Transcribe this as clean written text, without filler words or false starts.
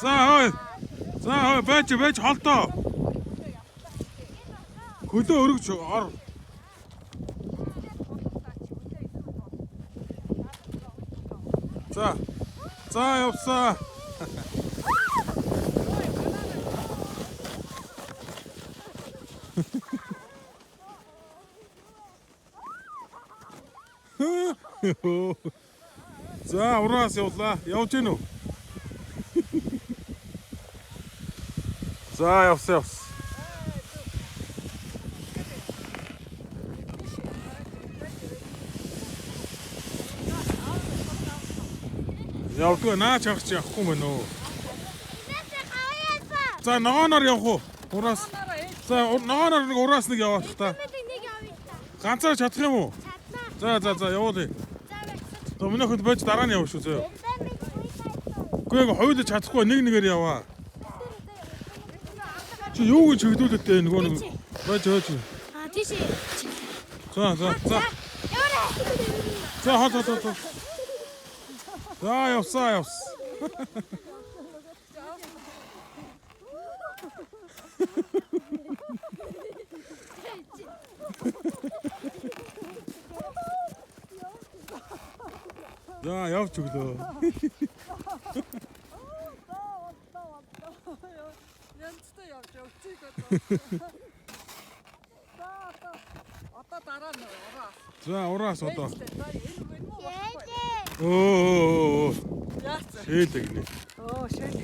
За байж холдоо. Хөлөө өргөж ор. За явсаа. За ураас явлаа. Явж гин үү? За явсан. Явдгаа наач авах чи явахгүй мөн үү? За ногооноор явах уу? Ураас. За ногооноор нэг ураас нэг явах та. Ганцаар чадах юм уу? За явуулъя. За миний хот байж дараа нь явах шүү зөө. Үгүй яг хоёул чадахгүй нэгээр яваа. Чи юу гэж хөдөлөлттэй нөгөө нэг байж. Тийш. За. За хол. За явсан. За явж өглөө. Янзтай явж өчиг одоо дараа нь ураа. За ураас одоо. Яа. Оо. Яац. Шээлэг нэ. Шээ.